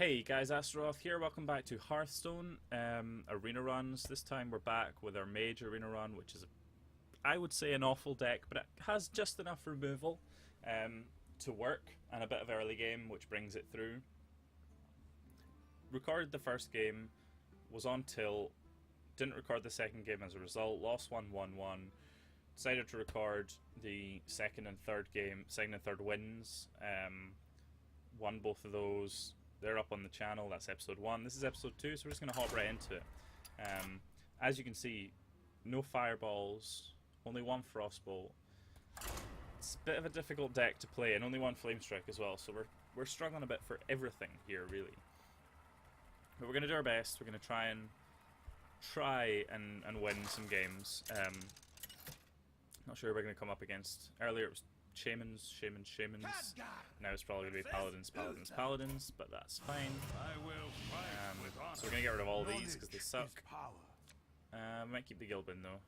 Hey guys, Astaroth here. Welcome back to Hearthstone arena runs. This time we're back with our mage arena run, which is, I would say, an awful deck, but it has just enough removal to work and a bit of early game, which brings it through. Recorded the first game, was on tilt, didn't record the second game as a result, lost 1-1-1. Decided to record the second and third wins. Won both of those. They're up on the channel. That's episode 1. This is episode 2, so we're just going to hop right into it. As you can see, no fireballs, only one frostbolt. It's a bit of a difficult deck to play, and only one flame strike as well, so we're struggling a bit for everything here, really. But we're going to do our best. We're going to try and win some games. Not sure who we're going to come up against. Earlier it was Shamans. Now it's probably going to be Paladins, but that's fine. So we're going to get rid of all these because they suck. Might keep the Gilbin though.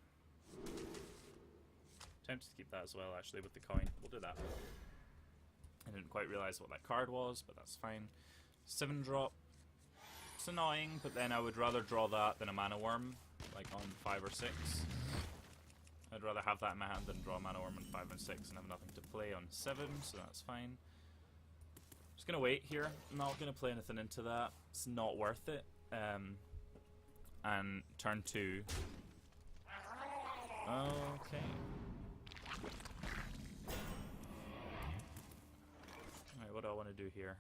Tempted to keep that as well, actually, with the coin. We'll do that. I didn't quite realise what that card was, but that's fine. 7-drop. It's annoying, but then I would rather draw that than a Mana Worm, like on 5 or 6. I'd rather have that in my hand than draw a Mana Worm on 5 and 6 and have nothing to play on 7, so that's fine. Just gonna wait here. I'm not gonna play anything into that. It's not worth it. And turn 2. Okay. Alright, what do I want to do here?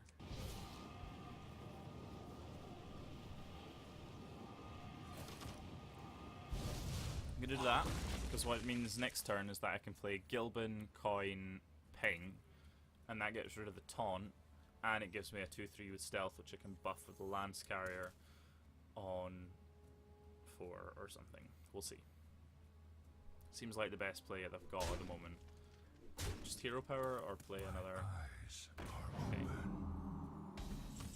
I'm gonna do that, because what it means next turn is that I can play Gilbin, Coin, Ping, and that gets rid of the taunt, and it gives me a 2-3 with stealth, which I can buff with the Lance Carrier on 4 or something. We'll see. Seems like the best play that I've got at the moment. Just hero power or play another. Okay.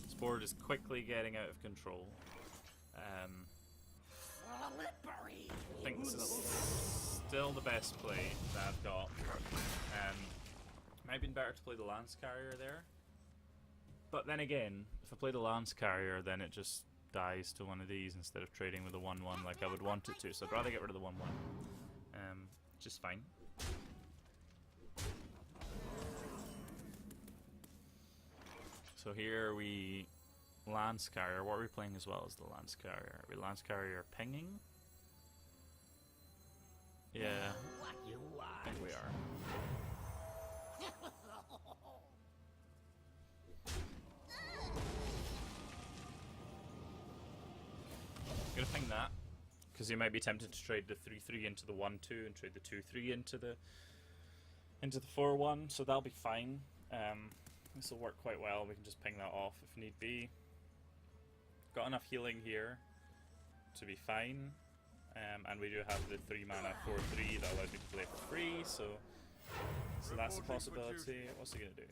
This board is quickly getting out of control. I think this is still the best play that I've got. Might have been better to play the Lance Carrier there. But then again, if I play the Lance Carrier, then it just dies to one of these instead of trading with a 1-1 like I would want it to. So I'd rather get rid of the 1-1. Which is fine. So here we Lance Carrier. What are we playing as well as the Lance Carrier? Are we Lance Carrier pinging? Yeah, I think we are. I'm gonna ping that, because you might be tempted to trade the 3-3 into the 1-2 and trade the 2-3 into the 4-1, so that'll be fine. This will work quite well. We can just ping that off if need be. Got enough healing here to be fine, and we do have the 3 mana 4-3 that allows me to play for free, so that's a possibility. What's he gonna do?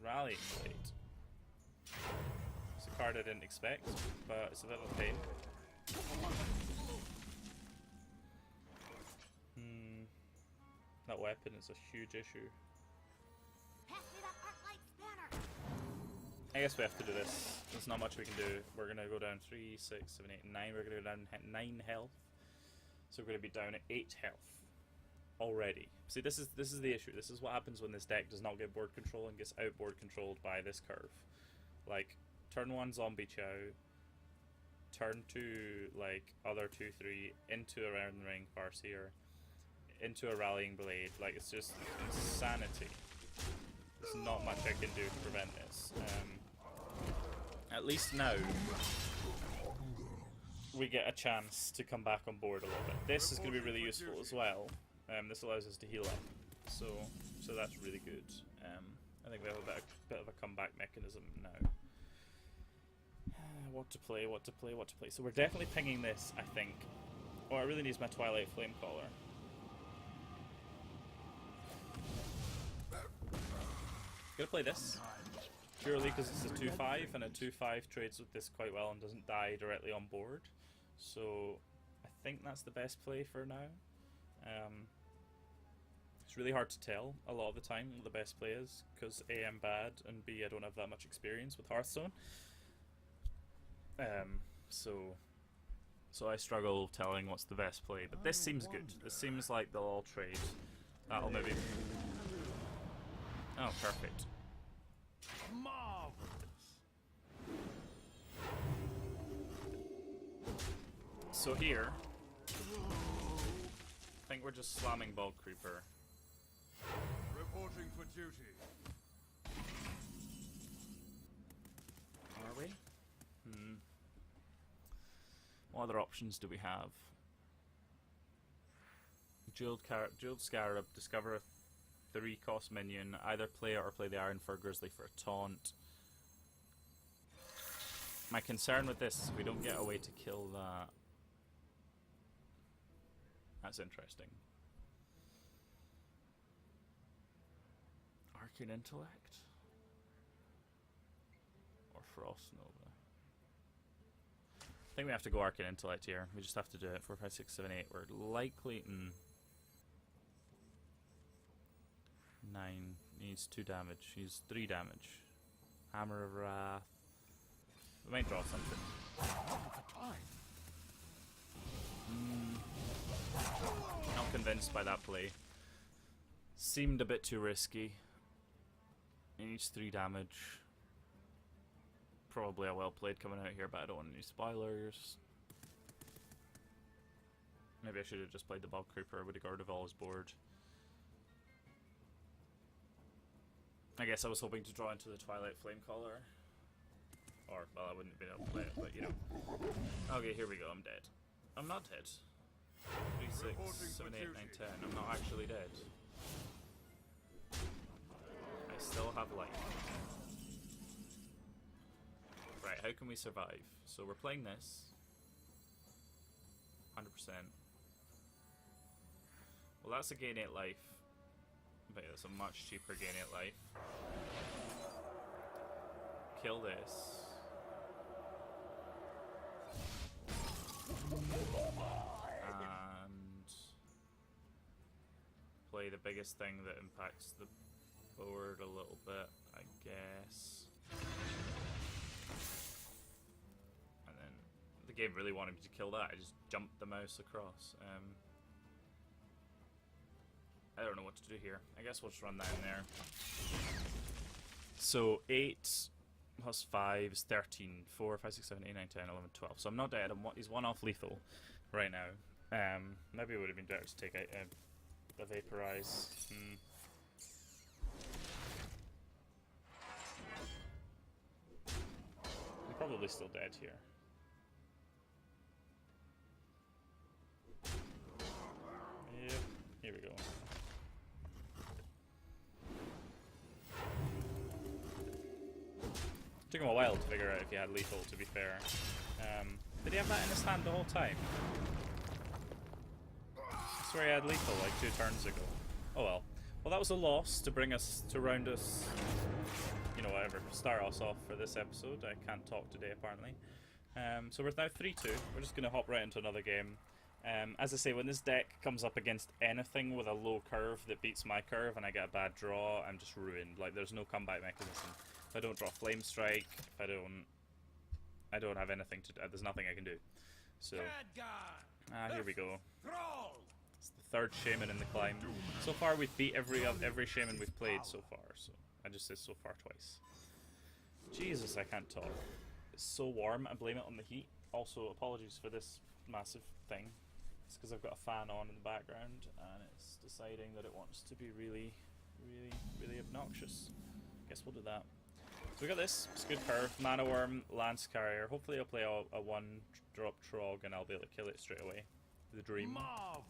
Rallying Blade. It's a card I didn't expect, but it's a bit of a pain. That weapon is a huge issue. I guess we have to do this. There's not much we can do. We're going to go down 3, 6, 7, 8, 9. We're going to go down 9 health. So we're going to be down at 8 health already. See, this is the issue. This is what happens when this deck does not get board control and gets outboard controlled by this curve. Like, turn 1 Zombie Chow, turn 2, like, other 2-3, into a Round the Ring Farseer, into a Rallying Blade. Like, it's just insanity. There's not much I can do to prevent this. At least now we get a chance to come back on board a little bit. This is going to be really useful as well. This allows us to heal up, so that's really good. I think we have a bit of a comeback mechanism now. What to play? So we're definitely pinging this, I think. Oh, I really need my Twilight Flamecaller. Gonna play this purely because it's a 2-5, and a 2-5 trades with this quite well and doesn't die directly on board. So I think that's the best play for now. It's really hard to tell a lot of the time what the best play is, because A, I'm bad, and B, I don't have that much experience with Hearthstone. So I struggle telling what's the best play, but this seems good. This seems like they'll all trade. That'll maybe... Oh, perfect. Marvelous. So here, I think we're just slamming Bog Creeper. Reporting for duty. Are we? What other options do we have? Jeweled Scarab, discover a 3-cost minion, either play it or play the Iron Fur Grizzly for a taunt. My concern with this is we don't get a way to kill that. That's interesting. Arcane Intellect? Or Frost Nova? I think we have to go Arcane Intellect here. We just have to do it. 4, 5, 6, 7, 8. We're likely... 9. Needs 2 damage. Needs 3 damage. Hammer of Wrath. We might draw something. Not convinced by that play. Seemed a bit too risky. He needs 3 damage. Probably a well played coming out here, but I don't want any spoilers. Maybe I should have just played the Bog Creeper. I would have got rid of all his board. I guess I was hoping to draw into the Twilight Flamecaller. Or, well, I wouldn't have been able to play it, but you know. Okay, here we go. I'm dead. I'm not dead. 3, 6, 7, 8, 9, 10. I'm not actually dead. I still have life. Right, how can we survive? So we're playing this. 100%. Well, that's a gain 8 life. But that's a much cheaper gain 8 life. Kill this. And play the biggest thing that impacts the board a little bit, I guess. And then the game really wanted me to kill that. I just jumped the mouse across. I don't know what to do here. I guess we'll just run that in there. So 8 plus 5 is 13. 4, 5, 6, 7, 8, 9, 10, 11, 12. So I'm not dead. He's 1 off lethal right now. Maybe it would have been better to take a Vaporize. I'm probably still dead here. Yep, here we go. Took him a while to figure out if he had lethal, to be fair. Did he have that in his hand the whole time? I swear he had lethal like 2 turns ago. Oh well. Well, that was a loss to bring us, to round us, you know, whatever, start us off for this episode. I can't talk today, apparently. So we're now 3-2. We're just going to hop right into another game. As I say, when this deck comes up against anything with a low curve that beats my curve and I get a bad draw, I'm just ruined. Like, there's no comeback mechanism. If I don't draw Flame Strike, if I don't have anything to do, there's nothing I can do. So, here we go. It's the 3rd Shaman in the climb. So far we've beat every Shaman we've played so far, so I just said so far twice. Jesus, I can't talk. It's so warm, I blame it on the heat. Also, apologies for this massive thing. It's because I've got a fan on in the background and it's deciding that it wants to be really, really, really obnoxious. Guess we'll do that. So we got this, it's good curve, Mana Worm, Lance Carrier. Hopefully I'll play a 1-drop Trog and I'll be able to kill it straight away. The dream. Marvelous.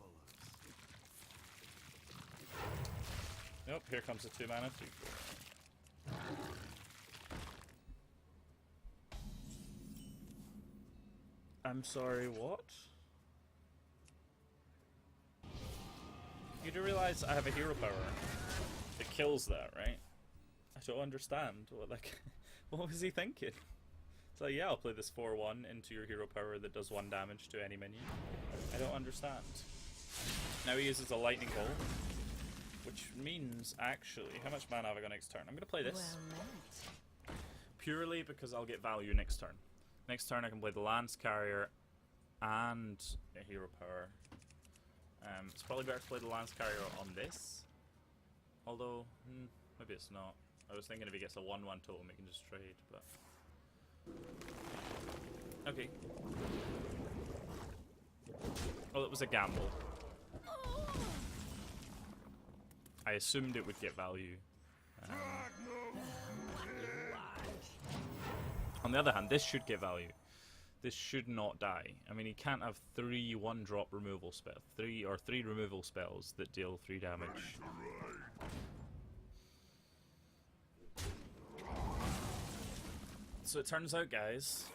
Nope, here comes the 2 mana. 3, 4. I'm sorry, what? You do realize I have a hero power. It kills that, right? I don't understand. What was he thinking? It's like, yeah, I'll play this 4-1 into your hero power that does 1 damage to any minion. I don't understand. Now he uses a lightning bolt, which means, actually, how much mana have I got next turn? I'm going to play this. Purely because I'll get value next turn. Next turn I can play the Lance Carrier and a Hero Power. It's probably better to play the Lance Carrier on this. Although, maybe it's not. I was thinking if he gets a 1-1 totem, he can just trade, but... Okay. Well, it was a gamble. I assumed it would get value. On the other hand, this should get value. This should not die. I mean, he can't have 3 1-drop removal spells. 3 removal spells that deal 3 damage. So it turns out, guys,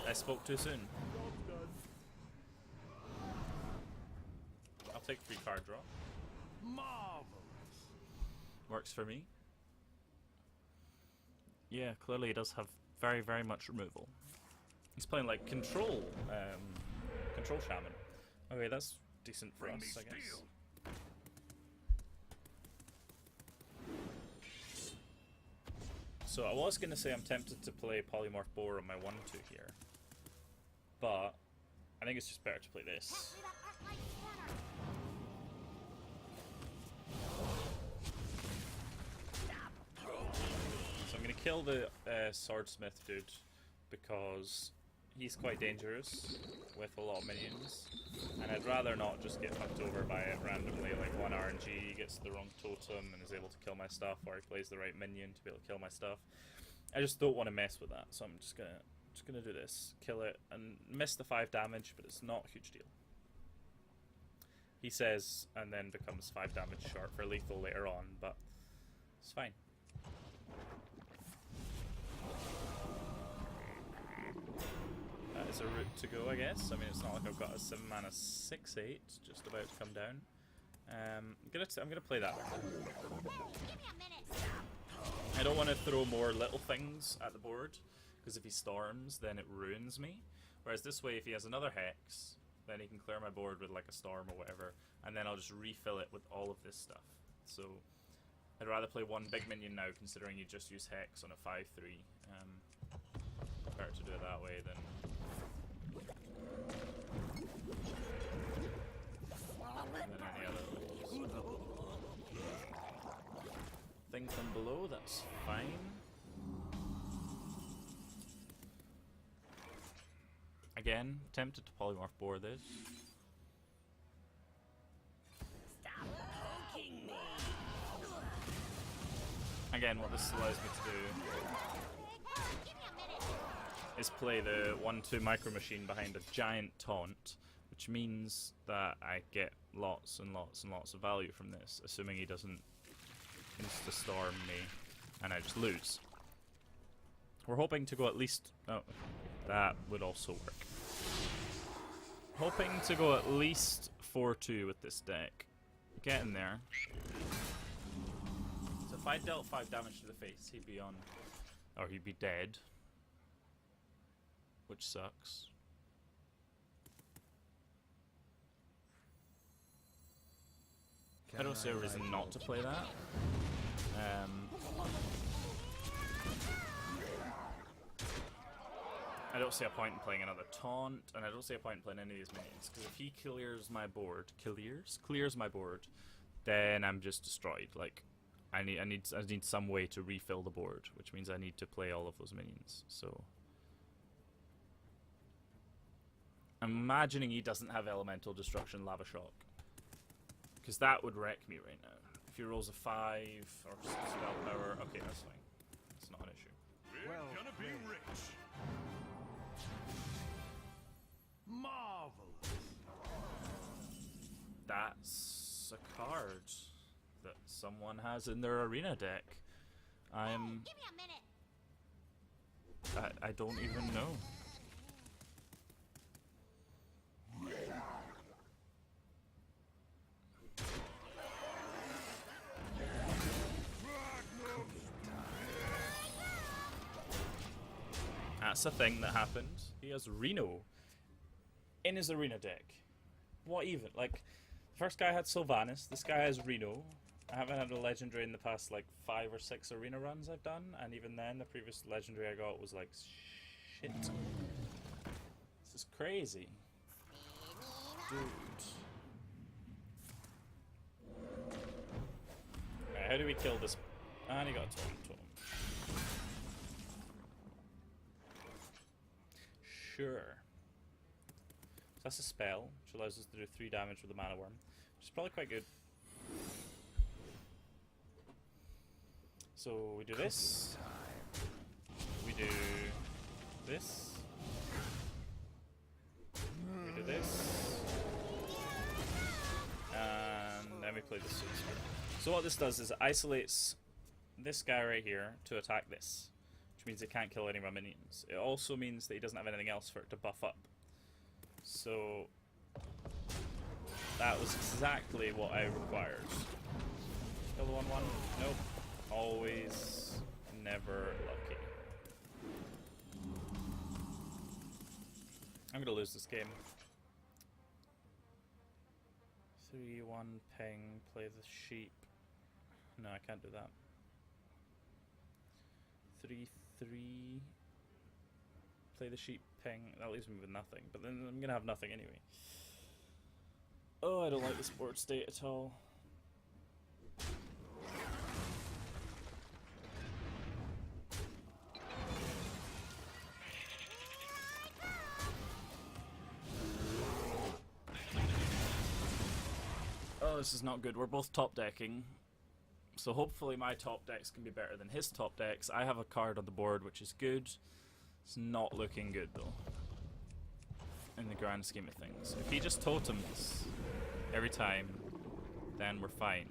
I spoke too soon. I'll take 3 card draw. Marvelous. Works for me. Yeah, clearly he does have very, very much removal. He's playing like control shaman. Okay, that's decent for us, I guess. So I was going to say I'm tempted to play Polymorph Boar on my 1-2 here. But I think it's just better to play this. So I'm going to kill the Swordsmith dude because he's quite dangerous with a lot of minions. And I'd rather not just get fucked over by it randomly, like one RNG gets the wrong totem and is able to kill my stuff, or he plays the right minion to be able to kill my stuff. I just don't want to mess with that, so I'm just gonna do this. Kill it and miss the 5 damage, but it's not a huge deal. He says, and then becomes 5 damage short for lethal later on, but it's fine. That is a route to go, I guess. I mean, it's not like I've got a 7 mana 6/8 just about to come down. I'm gonna play that one. I don't want to throw more little things at the board, because if he storms, then it ruins me. Whereas this way, if he has another Hex, then he can clear my board with like a storm or whatever, and then I'll just refill it with all of this stuff. So I'd rather play one big minion now, considering you just use Hex on a 5/3. Better to do it that way than... than any other way. Thing from below, that's fine. Again, tempted to Polymorph Boar this. Again, what this allows me to do is play the 1-2 Micro Machine behind a giant taunt, which means that I get lots and lots and lots of value from this, assuming he doesn't insta-storm me and I just lose. We're hoping to go at least... oh, that would also work. Hoping to go at least 4-2 with this deck. Getting there. So if I dealt 5 damage to the face, he'd be on... or he'd be dead. Which sucks. I don't see a reason not to play that. I don't see a point in playing another taunt, and I don't see a point in playing any of these minions, because if he clears my board, clears my board, then I'm just destroyed. Like, I need some way to refill the board, which means I need to play all of those minions. So I'm imagining he doesn't have Elemental Destruction, Lava Shock, because that would wreck me right now. If he rolls a 5 or spell power, okay, that's fine. It's not an issue. We're gonna be rich. Marvelous. That's a card that someone has in their arena deck. Give me a minute. I don't even know. That's a thing that happened. He has Reno in his arena deck. What even? Like, the first guy had Sylvanas, this guy has Reno. I haven't had a legendary in the past like 5 or 6 arena runs I've done, and even then the previous legendary I got was like shit. This is crazy. Dude. Alright, how do we kill this? And he got a totem. Sure. So that's a spell, which allows us to do 3 damage with the mana worm, which is probably quite good. So we do this. We do this. We do this. And then we play the Soothsayer. So what this does is it isolates this guy right here to attack this, which means it can't kill any of my minions. It also means that he doesn't have anything else for it to buff up. So that was exactly what I required. Kill the 1/1? Nope. Always, never lucky. I'm gonna lose this game. 3-1 ping, play the sheep. No, I can't do that. 3-3, play the sheep, ping. That leaves me with nothing, but then I'm gonna have nothing anyway. Oh, I don't like this board state at all. Oh, this is not good. We're both top decking. So hopefully my top decks can be better than his top decks. I have a card on the board which is good. It's not looking good though, in the grand scheme of things. If he just totems every time, then we're fine.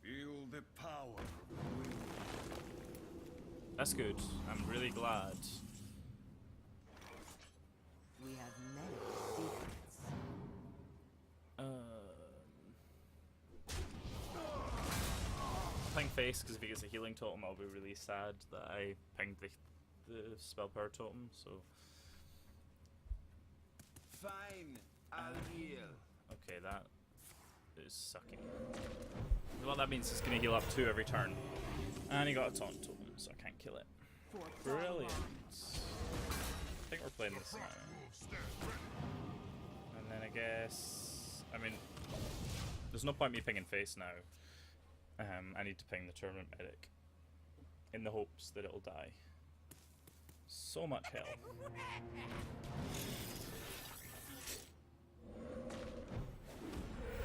Feel the power. That's good. I'm really glad. We have many secrets. Ping face, because if he gets a healing totem, I'll be really sad that I pinged the spell power totem. So Fine, I'll heal. okay, that is sucky. What that means is going to heal up 2 every turn, and he got a taunt totem, so I can't kill it. Brilliant. I think we're playing this now. And then I guess, I mean, there's no point me pinging face now. I need to ping the tournament medic in the hopes that it'll die. So much health.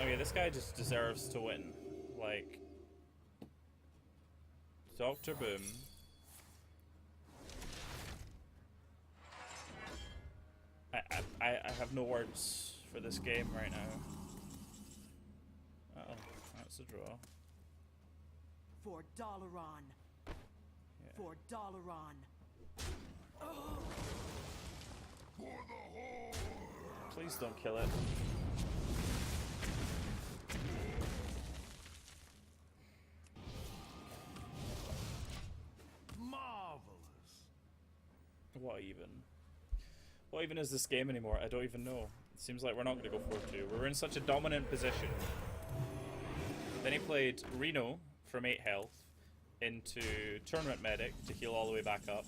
Okay, this guy just deserves to win. Like, Dr. Boom. I have no words for this game right now. Uh-oh, that's a draw. For Dalaran. Yeah. For Dalaran. Please don't kill it. Marvelous. What even? What even is this game anymore? I don't even know. It seems like we're not going to go 4-2. We're in such a dominant position. Then he played Reno from 8 health into Tournament Medic to heal all the way back up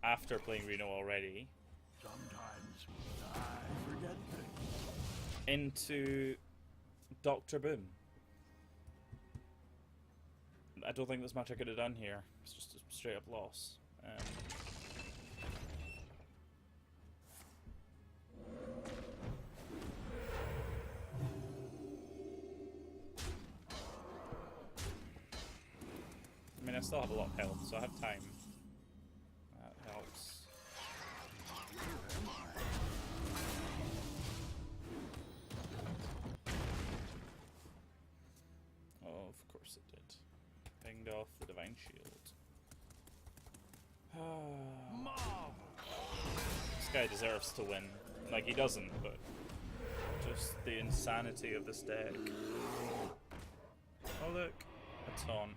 after playing Reno already. Sometimes I forget things. Into Dr. Boom. I don't think there's much I could have done here. It's just a straight up loss. I mean, I still have a lot of health, so I have time. That helps. Oh, of course it did. Pinged off the Divine Shield. This guy deserves to win. Like, he doesn't, but just the insanity of this deck. Oh look, a taunt.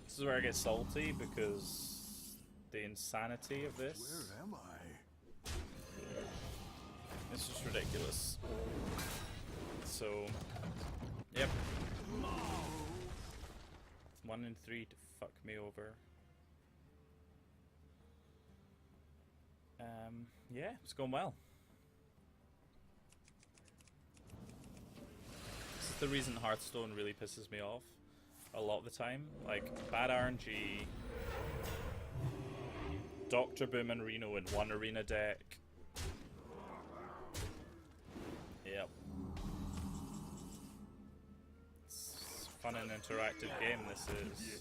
This is where I get salty, because the insanity of this. Where am I? It's just ridiculous. So, yep. 1 1 in 3 to fuck me over. Yeah, it's going well. This is the reason Hearthstone really pisses me off a lot of the time. Like, bad RNG, Dr. Boom and Reno in one arena deck. Yep. It's fun and interactive game, this is.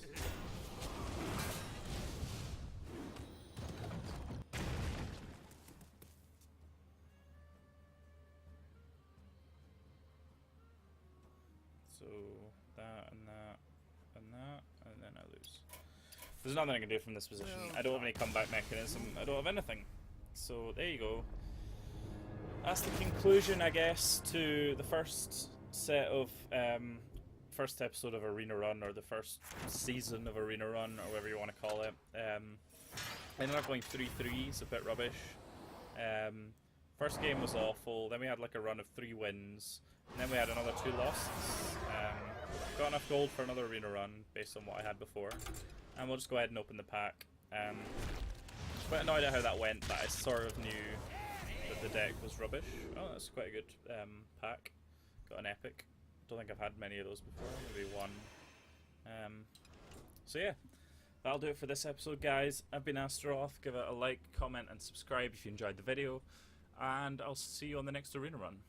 So, that, and that, and that, and then I lose. There's nothing I can do from this position. I don't have any comeback mechanism. I don't have anything. So, there you go. That's the conclusion, I guess, to the first set of, first episode of Arena Run, or the first season of Arena Run, or whatever you want to call it. I ended up going 3-3, it's a bit rubbish. First game was awful, then we had like a run of 3 wins, and then we had another 2 losses. Got enough gold for another Arena Run, based on what I had before. And we'll just go ahead and open the pack. Quite annoyed at how that went, but I sort of knew that the deck was rubbish. Oh, that's quite a good pack. Got an epic. Don't think I've had many of those before, maybe one. So yeah, that'll do it for this episode, guys. I've been Astaroth. Give it a like, comment, and subscribe if you enjoyed the video. And I'll see you on the next Arena Run.